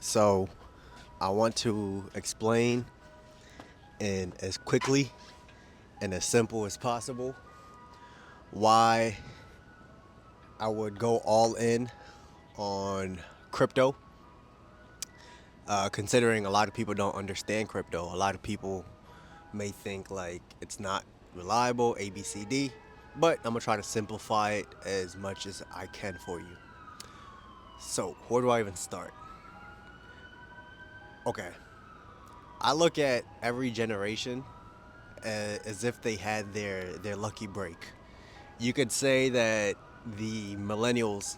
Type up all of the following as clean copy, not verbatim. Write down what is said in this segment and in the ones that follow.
So I want to explain in as quickly and as simple as possible why I would go all in on crypto. Considering a lot of people don't understand crypto, a lot of people may think like it's not reliable, ABCD, but I'm gonna try to simplify it as much as I can for you. So, where do I even start? Okay, I look at every generation as if they had their lucky break. You could say that the millennials,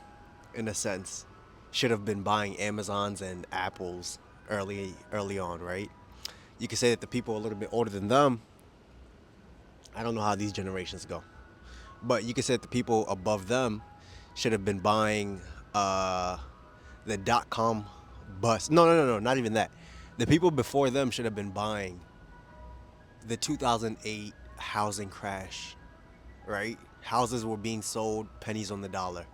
in a sense, should have been buying Amazons and Apples early on, right? You could say that the people a little bit older than them, I don't know how these generations go, but you could say that the people above them should have been buying the dot com bust. No, not even that. The people before them should have been buying the 2008 housing crash, right? Houses were being sold pennies on the dollar.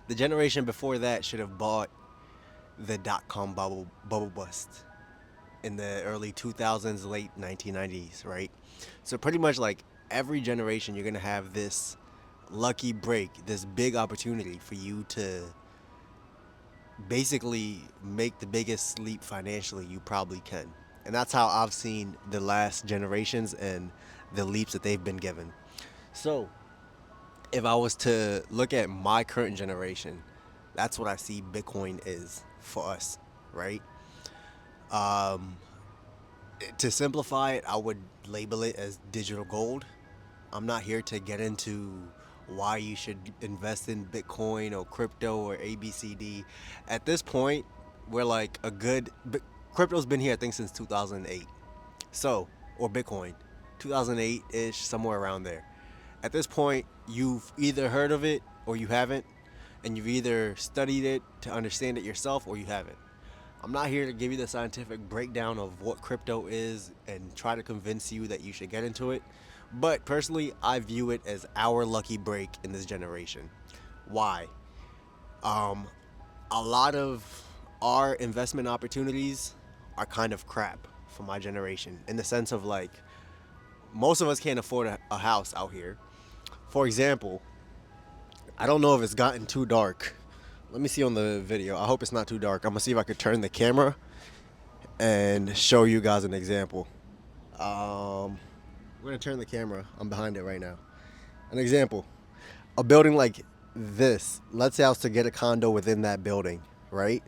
The generation before that should have bought the dot com bubble bust in the early 2000s, late 1990s, right? So pretty much like every generation, you're gonna have this lucky break, this big opportunity for you to basically make the biggest leap financially you probably can. And that's how I've seen the last generations and the leaps that they've been given. So, if I was to look at my current generation, that's what I see Bitcoin is for us, right? Um, to simplify it, I would label it as digital gold. I'm not here to get into why you should invest in Bitcoin or crypto or ABCD. At this point, we're like a good crypto's been here I think since 2008. So, or Bitcoin, 2008 ish, somewhere around there. At this point, you've either heard of it or you haven't, and you've either studied it to understand it yourself or you haven't. I'm not here to give you the scientific breakdown of what crypto is and try to convince you that you should get into it. But personally, I view it as our lucky break in this generation. Why? Um, a lot of our investment opportunities are kind of crap for my generation in the sense of like most of us can't afford a house out here. For example, I don't know if it's gotten too dark. Let me see on the video. I hope it's not too dark. I'm gonna see if I could turn the camera and show you guys an example. Um, we're gonna turn the camera. I'm behind it right now. An example: a building like this. Let's say I was to get a condo within that building, right?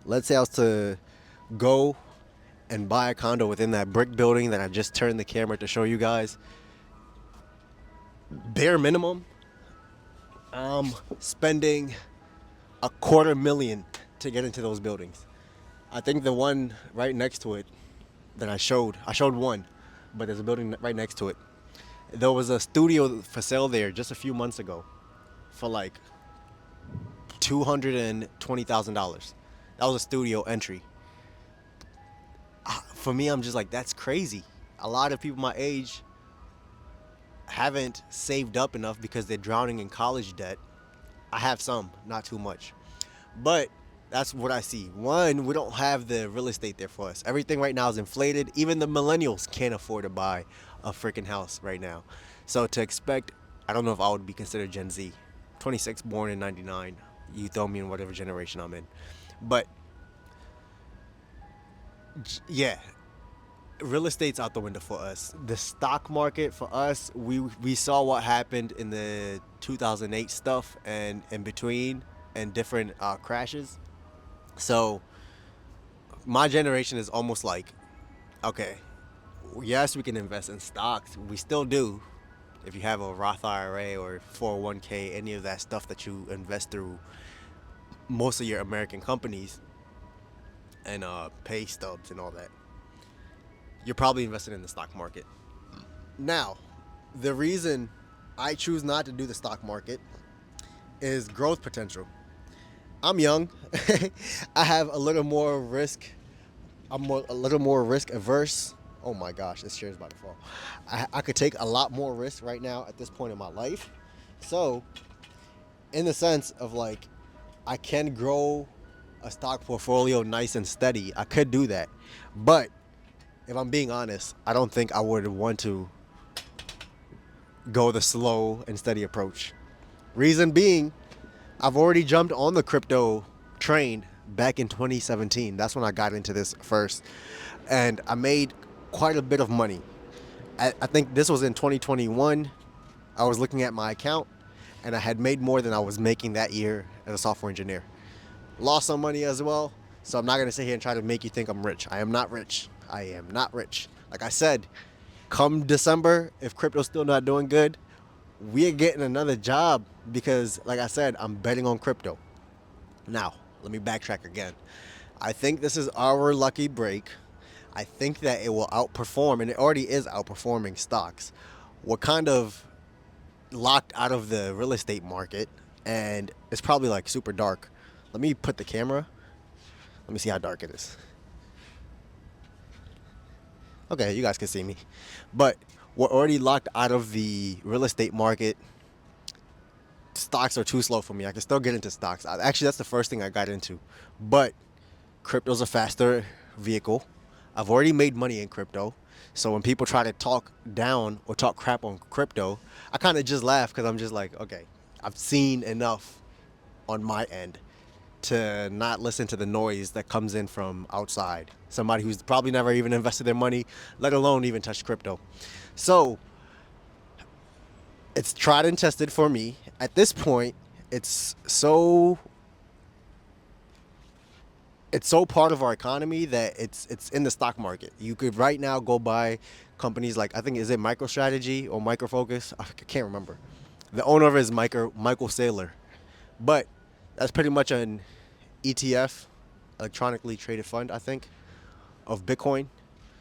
Let's say I was to go and buy a condo within that brick building that I just turned the camera to show you guys. Bare minimum, I'm spending a quarter million to get into those buildings. I think the one right next to it that I showed one, but there's a building right next to it. There was a studio for sale there just a few months ago for like $220,000. That was a studio entry. For me, I'm just like, that's crazy. A lot of people my age haven't saved up enough because they're drowning in college debt. I have some, not too much. But that's what I see. One, we don't have the real estate there for us. Everything right now is inflated. Even the millennials can't afford to buy a freaking house right now. So to expect, I don't know if I would be considered Gen Z. 26, born in 99. You throw me in whatever generation I'm in. But yeah, real estate's out the window for us. The stock market for us, we saw what happened in the 2008 stuff and in between and different crashes. So my generation is almost like, okay, yes, we can invest in stocks. We still do. If you have a Roth IRA or 401k, any of that stuff that you invest through most of your American companies and pay stubs and all that, you're probably invested in the stock market. Now, the reason I choose not to do the stock market is growth potential. I'm young. I have a little more risk. A little more risk averse. Oh my gosh, this chair is about to fall. I could take a lot more risk right now at this point in my life. So, in the sense of like, I can grow a stock portfolio nice and steady, I could do that. But if I'm being honest, I don't think I would want to go the slow and steady approach. Reason being, I've already jumped on the crypto train back in 2017. That's when I got into this first. And I made quite a bit of money. I think this was in 2021. I was looking at my account and I had made more than I was making that year as a software engineer. Lost some money as well. So I'm not going to sit here and try to make you think I'm rich. I am not rich. I am not rich. Like I said, come December, if crypto's still not doing good, we're getting another job because, like I said, I'm betting on crypto. Now, let me backtrack again. I think this is our lucky break. I think that it will outperform, and it already is outperforming stocks. We're kind of locked out of the real estate market, and it's probably like super dark. Let me put the camera. Let me see how dark it is. Okay, you guys can see me. But we're already locked out of the real estate market. Stocks are too slow for me. I can still get into stocks. Actually, that's the first thing I got into. But crypto's a faster vehicle. I've already made money in crypto. So when people try to talk down or talk crap on crypto, I kind of just laugh because I'm just like, okay, I've seen enough on my end to not listen to the noise that comes in from outside. Somebody who's probably never even invested their money, let alone even touched crypto. So it's tried and tested for me. At this point, it's so part of our economy that it's in the stock market. You could right now go buy companies like, I think, is it MicroStrategy or MicroFocus? I can't remember. The owner of it is Michael Saylor. But that's pretty much an ETF, electronically traded fund, I think, of Bitcoin.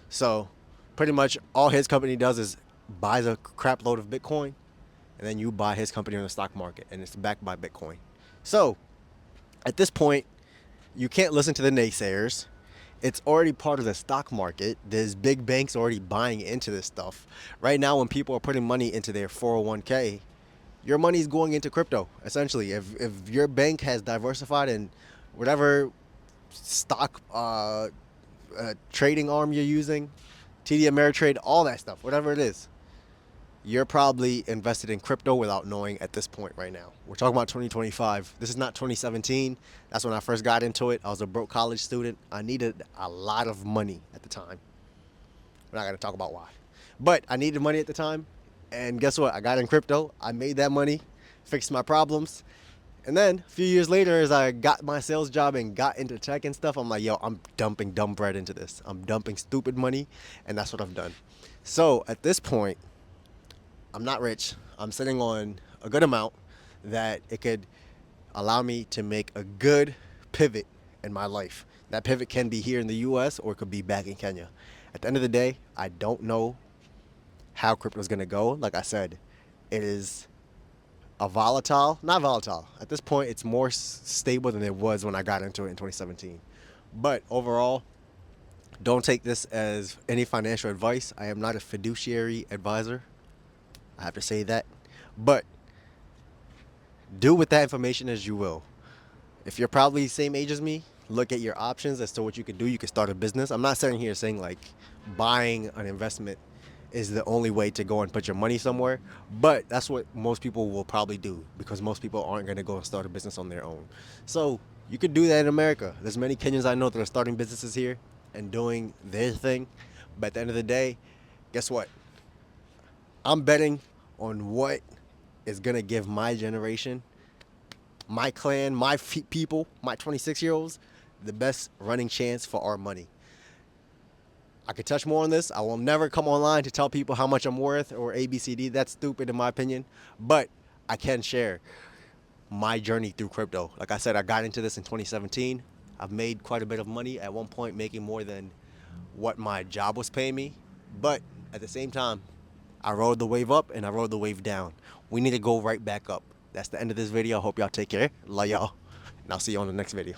So pretty much all his company does is buys a crap load of Bitcoin, and then you buy his company on the stock market, and it's backed by Bitcoin. So at this point, you can't listen to the naysayers. It's already part of the stock market. There's big banks already buying into this stuff. Right now, when people are putting money into their 401k, your money's going into crypto, essentially. If your bank has diversified in whatever stock trading arm you're using, TD Ameritrade, all that stuff, whatever it is, you're probably invested in crypto without knowing at this point right now. We're talking about 2025. This is not 2017. That's when I first got into it. I was a broke college student. I needed a lot of money at the time. We're not going to talk about why. But I needed money at the time. And guess what? I got in crypto. I made that money, fixed my problems. And then a few years later, as I got my sales job and got into tech and stuff, I'm like, yo, I'm dumping dumb bread into this. I'm dumping stupid money. And that's what I've done. So at this point, I'm not rich. I'm sitting on a good amount that it could allow me to make a good pivot in my life. That pivot can be here in the US or it could be back in Kenya. At the end of the day, I don't know how crypto is going to go. Like I said, it is not volatile. At this point, it's more stable than it was when I got into it in 2017. But overall, don't take this as any financial advice. I am not a fiduciary advisor. I have to say that. But do with that information as you will. If you're probably the same age as me, look at your options as to what you could do. You could start a business. I'm not sitting here saying like buying an investment is the only way to go and put your money somewhere. But that's what most people will probably do because most people aren't going to go and start a business on their own. So you could do that in America. There's many Kenyans I know that are starting businesses here and doing their thing. But at the end of the day, guess what? I'm betting on what is going to give my generation, my clan, my people, my 26-year-olds, the best running chance for our money. I could touch more on this. I will never come online to tell people how much I'm worth or ABCD. That's stupid in my opinion. But I can share my journey through crypto. Like I said, I got into this in 2017. I've made quite a bit of money, at one point making more than what my job was paying me. But at the same time, I rode the wave up and I rode the wave down. We need to go right back up. That's the end of this video. I hope y'all take care. Love y'all. And I'll see you on the next video.